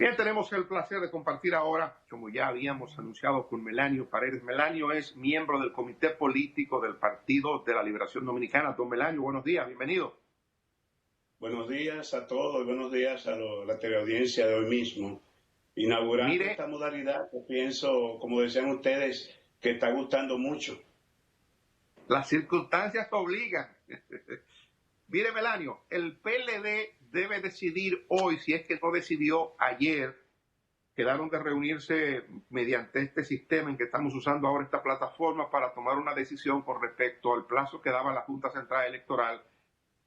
Bien, tenemos el placer de compartir ahora, como ya habíamos anunciado, con Melanio Paredes. Melanio es miembro del Comité Político del Partido de la Liberación Dominicana. Don Melanio, buenos días, bienvenido. Buenos días a todos y buenos días a la teleaudiencia de hoy mismo. Inaugurando esta modalidad que pienso, como decían ustedes, que está gustando mucho. Las circunstancias obligan. Mire, Melanio, el PLD debe decidir hoy, si es que no decidió ayer. Quedaron de reunirse mediante este sistema en que estamos usando ahora esta plataforma para tomar una decisión con respecto al plazo que daba la Junta Central Electoral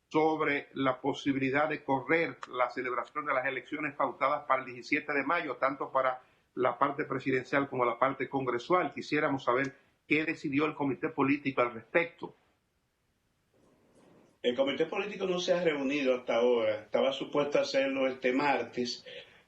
sobre la posibilidad de correr la celebración de las elecciones pautadas para el 17 de mayo, tanto para la parte presidencial como la parte congresual. Quisiéramos saber qué decidió el comité político al respecto. El comité político no se ha reunido hasta ahora. Estaba supuesto a hacerlo este martes,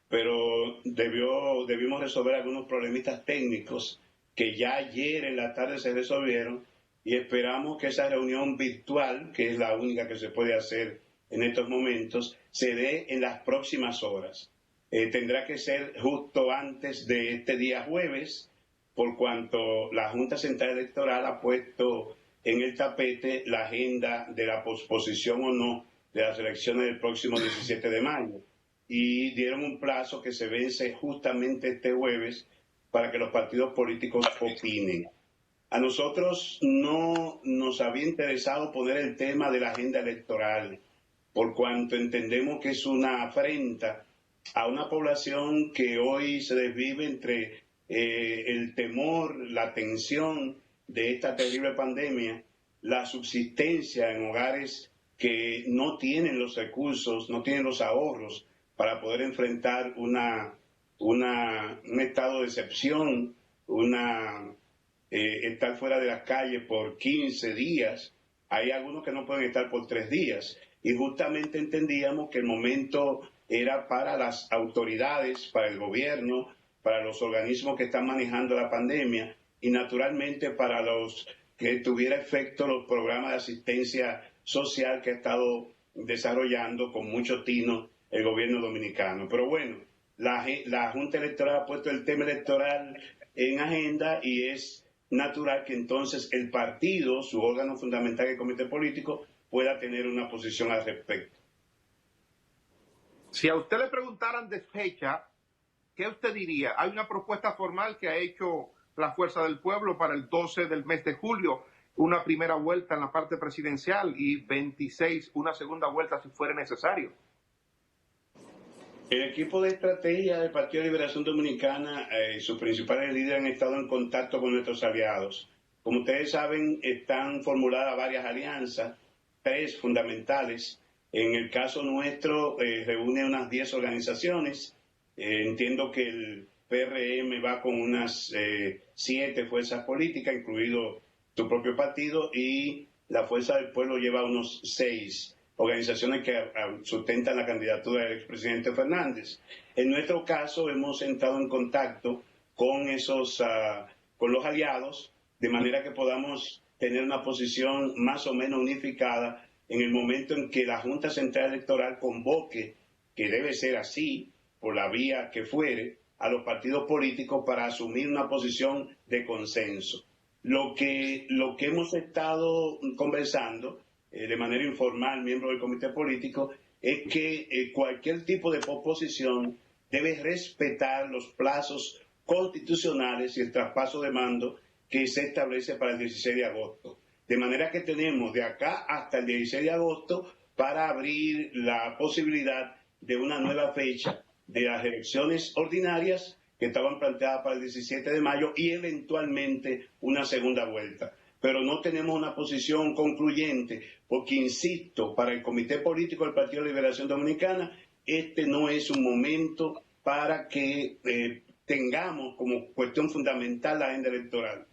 pero debimos resolver algunos problemitas técnicos que ya ayer en la tarde se resolvieron, y esperamos que esa reunión virtual, que es la única que se puede hacer en estos momentos, se dé en las próximas horas. Tendrá que ser justo antes de este día jueves, por cuanto la Junta Central Electoral ha puesto en el tapete la agenda de la posposición o no de las elecciones del próximo 17 de mayo. Y dieron un plazo que se vence justamente este jueves para que los partidos políticos opinen. A nosotros no nos había interesado poner el tema de la agenda electoral, por cuanto entendemos que es una afrenta a una población que hoy se desvive entre el temor, la tensión de esta terrible pandemia, la subsistencia en hogares que no tienen los recursos, no tienen los ahorros para poder enfrentar un estado de excepción, estar fuera de las calles por 15 días. Hay algunos que no pueden estar por 3 días. Y justamente entendíamos que el momento era para las autoridades, para el gobierno, para los organismos que están manejando la pandemia y naturalmente para los que tuviera efecto los programas de asistencia social que ha estado desarrollando con mucho tino el gobierno dominicano. Pero bueno, la Junta Electoral ha puesto el tema electoral en agenda y es natural que entonces el partido, su órgano fundamental, el comité político, pueda tener una posición al respecto. Si a usted le preguntaran de fecha, ¿qué usted diría? Hay una propuesta formal que ha hecho la Fuerza del Pueblo para el 12 del mes de julio, una primera vuelta en la parte presidencial y 26 una segunda vuelta si fuera necesario. El equipo de estrategia del Partido de Liberación Dominicana y sus principales líderes han estado en contacto con nuestros aliados. Como ustedes saben, están formuladas varias alianzas, 3 fundamentales. En el caso nuestro, reúne unas 10 organizaciones. Entiendo que el PRM va con unas 7 fuerzas políticas, incluido su propio partido, y la Fuerza del Pueblo lleva unos 6 organizaciones que sustentan la candidatura del expresidente Fernández. En nuestro caso hemos entrado en contacto con con los aliados, de manera que podamos tener una posición más o menos unificada en el momento en que la Junta Central Electoral convoque, que debe ser así, por la vía que fuere, a los partidos políticos para asumir una posición de consenso. Lo que hemos estado conversando de manera informal, miembros del comité político, es que cualquier tipo de posposición debe respetar los plazos constitucionales y el traspaso de mando que se establece para el 16 de agosto. De manera que tenemos de acá hasta el 16 de agosto para abrir la posibilidad de una nueva fecha de las elecciones ordinarias que estaban planteadas para el 17 de mayo y eventualmente una segunda vuelta. Pero no tenemos una posición concluyente, porque, insisto, para el Comité Político del Partido de Liberación Dominicana, este no es un momento para que tengamos como cuestión fundamental la agenda electoral.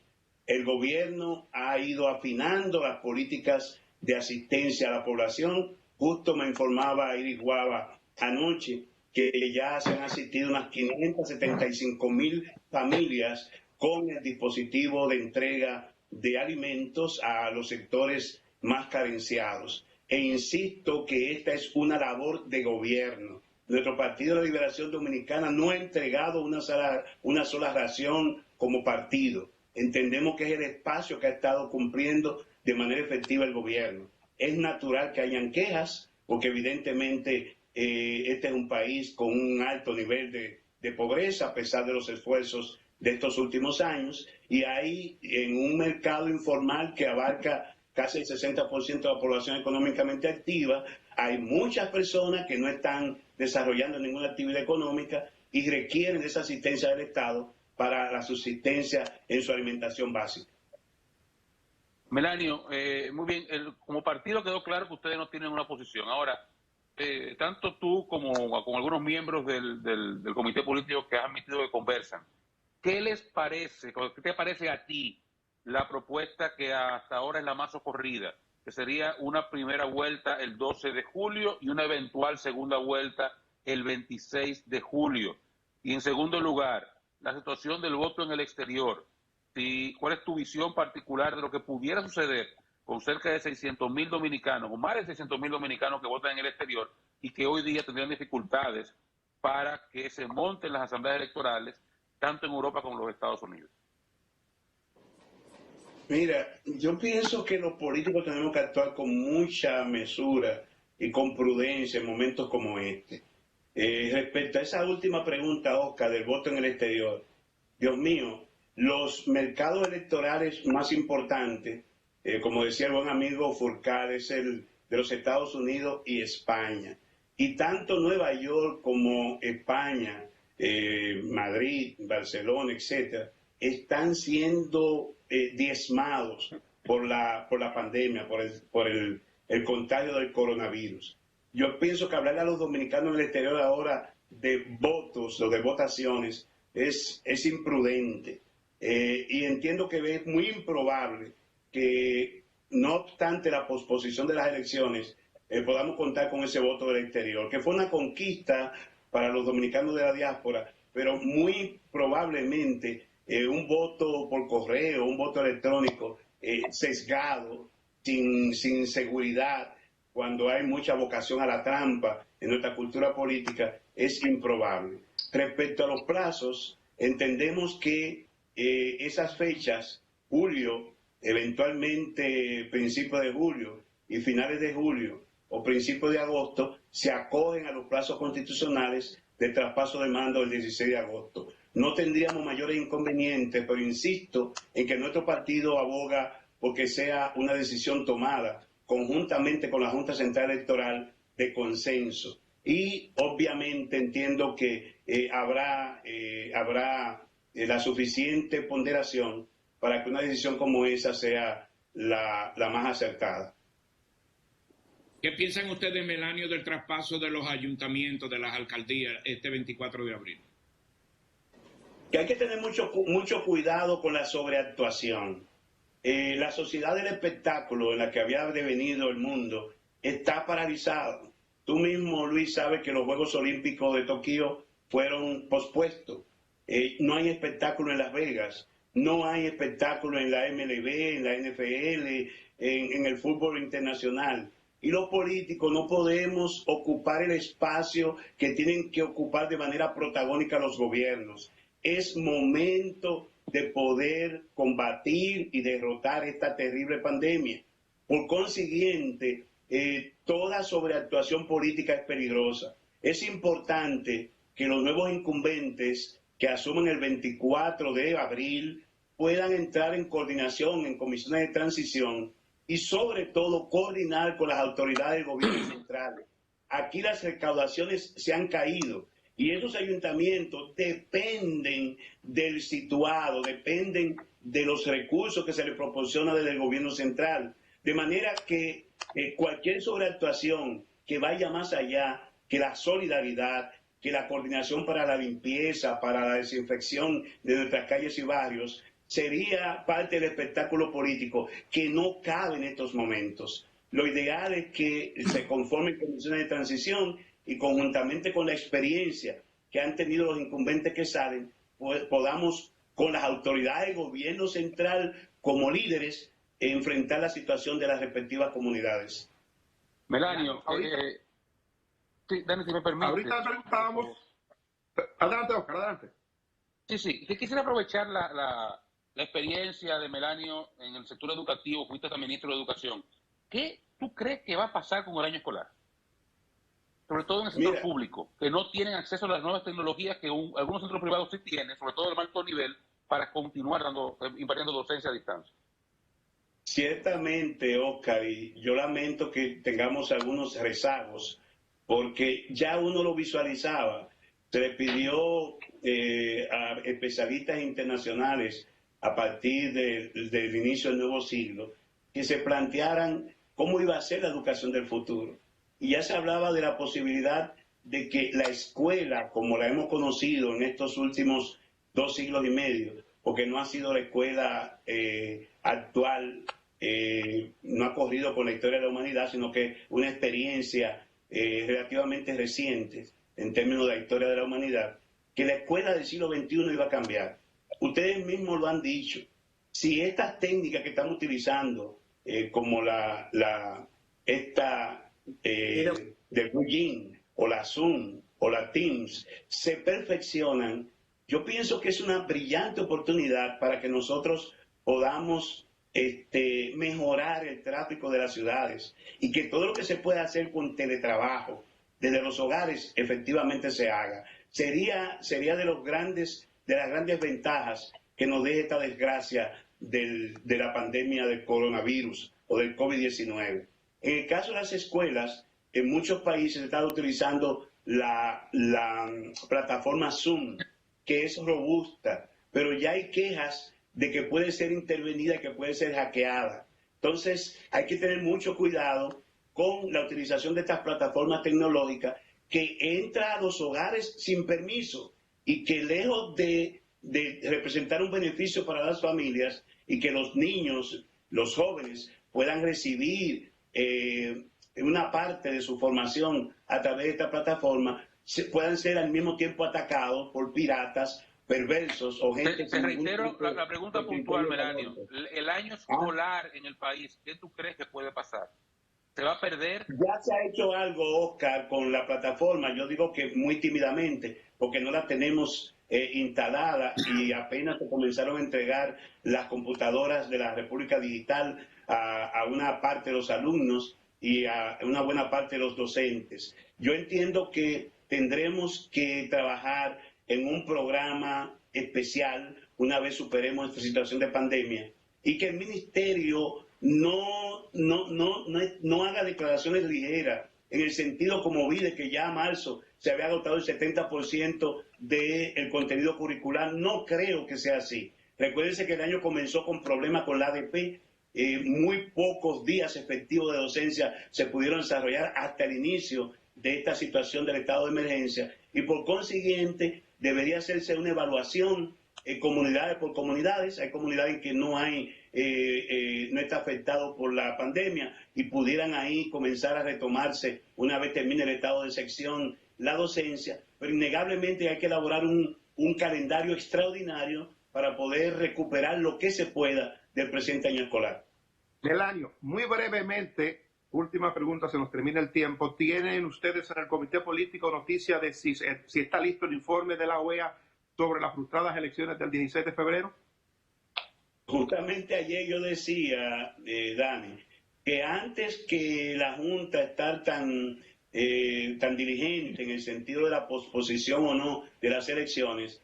El gobierno ha ido afinando las políticas de asistencia a la población. Justo me informaba Iris Guava anoche que ya se han asistido unas 575,000 familias con el dispositivo de entrega de alimentos a los sectores más carenciados. E insisto que esta es una labor de gobierno. nuestro Partido de la Liberación Dominicana no ha entregado una sola ración como partido. Entendemos que es el espacio que ha estado cumpliendo de manera efectiva el gobierno. Es natural que hayan quejas, porque evidentemente este es un país con un alto nivel de pobreza, a pesar de los esfuerzos de estos últimos años, y hay en un mercado informal que abarca casi el 60% de la población económicamente activa, hay muchas personas que no están desarrollando ninguna actividad económica y requieren de esa asistencia del Estado para la subsistencia en su alimentación básica. Melanio, muy bien, como partido quedó claro que ustedes no tienen una posición. Ahora, tanto tú como algunos miembros del comité político que has admitido que conversan, ¿qué les parece, qué te parece a ti la propuesta que hasta ahora es la más socorrida, que sería una primera vuelta el 12 de julio y una eventual segunda vuelta el 26 de julio? Y en segundo lugar, la situación del voto en el exterior. ¿Cuál es tu visión particular de lo que pudiera suceder con cerca de 600.000 dominicanos, o más de 600.000 dominicanos que votan en el exterior y que hoy día tendrían dificultades para que se monten las asambleas electorales, tanto en Europa como en los Estados Unidos? Mira, yo pienso que los políticos tenemos que actuar con mucha mesura y con prudencia en momentos como este. Respecto a esa última pregunta, Oscar, del voto en el exterior, Dios mío, los mercados electorales más importantes, como decía el buen amigo Furcal, es el de los Estados Unidos y España. Y tanto Nueva York como España, Madrid, Barcelona, etcétera, están siendo diezmados por la pandemia, por el contagio del coronavirus. Yo pienso que hablarle a los dominicanos en el exterior ahora de votos o de votaciones es imprudente. Y entiendo que es muy improbable que, no obstante la posposición de las elecciones, podamos contar con ese voto del exterior, que fue una conquista para los dominicanos de la diáspora, pero muy probablemente un voto por correo, un voto electrónico sesgado, sin seguridad, cuando hay mucha vocación a la trampa en nuestra cultura política, es improbable. Respecto a los plazos, entendemos que esas fechas, julio, eventualmente principios de julio y finales de julio o principios de agosto, se acogen a los plazos constitucionales de traspaso de mando el 16 de agosto. No tendríamos mayores inconvenientes, pero insisto en que nuestro partido aboga porque sea una decisión tomada conjuntamente con la Junta Central Electoral de consenso. Y obviamente entiendo que habrá la suficiente ponderación para que una decisión como esa sea la más acertada. ¿Qué piensan ustedes, Melanio, del traspaso de los ayuntamientos, de las alcaldías, este 24 de abril? Que hay que tener mucho cuidado con la sobreactuación. La sociedad del espectáculo en la que había devenido el mundo está paralizado. Tú mismo, Luis, sabes que los Juegos Olímpicos de Tokio fueron pospuestos. No hay espectáculo en Las Vegas, no hay espectáculo en la MLB, en la NFL, en el fútbol internacional. Y los políticos no podemos ocupar el espacio que tienen que ocupar de manera protagónica los gobiernos. Es momento de poder combatir y derrotar esta terrible pandemia. Por consiguiente, toda sobreactuación política es peligrosa. Es importante que los nuevos incumbentes que asumen el 24 de abril puedan entrar en coordinación en comisiones de transición y sobre todo coordinar con las autoridades del gobierno central. Aquí las recaudaciones se han caído y esos ayuntamientos dependen del situado, dependen de los recursos que se les proporciona desde el gobierno central. De manera que cualquier sobreactuación que vaya más allá que la solidaridad, que la coordinación para la limpieza, para la desinfección de nuestras calles y barrios, sería parte del espectáculo político que no cabe en estos momentos. Lo ideal es que se conformen comisiones de transición y conjuntamente con la experiencia que han tenido los incumbentes que salen, pues podamos con las autoridades del gobierno central como líderes enfrentar la situación de las respectivas comunidades. Melanio, Sí, Dani, si me permite. Ahorita preguntábamos... Adelante, Oscar, adelante. Sí. Que quisiera aprovechar la experiencia de Melanio en el sector educativo, fuiste también ministro de Educación. ¿Qué tú crees que va a pasar con el año escolar? Sobre todo en el sector público, que no tienen acceso a las nuevas tecnologías que algunos centros privados sí tienen, sobre todo de alto nivel, para continuar impartiendo docencia a distancia. Ciertamente, Oscar, y yo lamento que tengamos algunos rezagos, porque ya uno lo visualizaba. Se le pidió a especialistas internacionales a partir del inicio del nuevo siglo que se plantearan cómo iba a ser la educación del futuro. Y ya se hablaba de la posibilidad de que la escuela, como la hemos conocido en estos últimos 2 siglos y medio, porque no ha sido la escuela actual, no ha corrido con la historia de la humanidad, sino que una experiencia relativamente reciente en términos de la historia de la humanidad, que la escuela del siglo XXI iba a cambiar. Ustedes mismos lo han dicho. Si estas técnicas que estamos utilizando, como de Douyin, o la Zoom, o la Teams, se perfeccionan, yo pienso que es una brillante oportunidad para que nosotros podamos mejorar el tráfico de las ciudades y que todo lo que se pueda hacer con teletrabajo desde los hogares efectivamente se haga. Sería de las grandes ventajas que nos deje esta desgracia de la pandemia del coronavirus o del COVID-19. En el caso de las escuelas, en muchos países se está utilizando la plataforma Zoom, que es robusta, pero ya hay quejas de que puede ser intervenida y que puede ser hackeada. Entonces, hay que tener mucho cuidado con la utilización de estas plataformas tecnológicas que entra a los hogares sin permiso y que lejos de representar un beneficio para las familias y que los niños, los jóvenes puedan recibir una parte de su formación a través de esta plataforma, puedan ser al mismo tiempo atacados por piratas, perversos o gente... Te reitero la pregunta puntual, Melanio. El año escolar en el país, ¿qué tú crees que puede pasar? ¿Se va a perder? Ya se ha hecho algo, Oscar, con la plataforma. Yo digo que muy tímidamente, porque no la tenemos instalada y apenas se comenzaron a entregar las computadoras de la República Digital a una parte de los alumnos y a una buena parte de los docentes. Yo entiendo que tendremos que trabajar en un programa especial una vez superemos esta situación de pandemia y que el ministerio no haga declaraciones ligeras en el sentido como vi de que ya a marzo se había agotado el 70% del contenido curricular. No creo que sea así. Recuérdense que el año comenzó con problemas con la ADP. Muy pocos días efectivos de docencia se pudieron desarrollar hasta el inicio de esta situación del estado de emergencia y por consiguiente debería hacerse una evaluación comunidades por comunidades. Hay comunidades que no está afectado por la pandemia y pudieran ahí comenzar a retomarse una vez termine el estado de excepción la docencia, pero innegablemente hay que elaborar un calendario extraordinario para poder recuperar lo que se pueda del presente año escolar. Melanio, muy brevemente, última pregunta, se nos termina el tiempo. ¿Tienen ustedes en el Comité Político noticia de si está listo el informe de la OEA sobre las frustradas elecciones del 16 de febrero? Justamente ayer yo decía, Dani, que antes que la Junta estar tan diligente en el sentido de la posposición o no de las elecciones,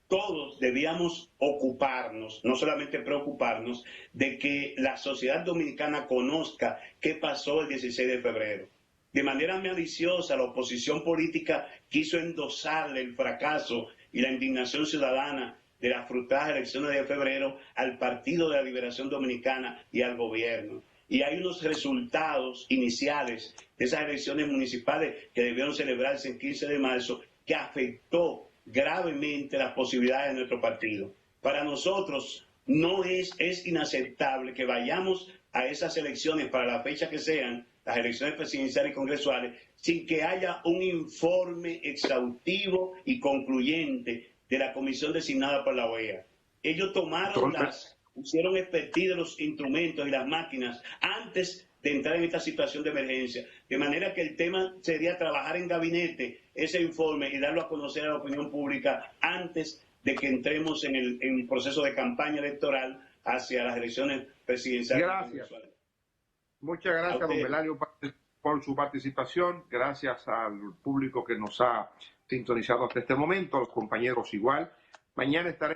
todos debíamos ocuparnos, no solamente preocuparnos, de que la sociedad dominicana conozca qué pasó el 16 de febrero. De manera maliciosa, la oposición política quiso endosarle el fracaso y la indignación ciudadana de las frustradas elecciones de febrero al Partido de la Liberación Dominicana y al gobierno. Y hay unos resultados iniciales de esas elecciones municipales que debieron celebrarse el 15 de marzo que afectó gravemente las posibilidades de nuestro partido. Para nosotros no es inaceptable que vayamos a esas elecciones para la fecha que sean, las elecciones presidenciales y congresuales, sin que haya un informe exhaustivo y concluyente de la comisión designada por la OEA. Ellos hicieron expertise de los instrumentos y las máquinas antes de entrar en esta situación de emergencia. De manera que el tema sería trabajar en gabinete ese informe y darlo a conocer a la opinión pública antes de que entremos en el proceso de campaña electoral hacia las elecciones presidenciales. Gracias. Muchas gracias, don Melanio, por su participación. Gracias al público que nos ha sintonizado hasta este momento, a los compañeros igual. Mañana estaremos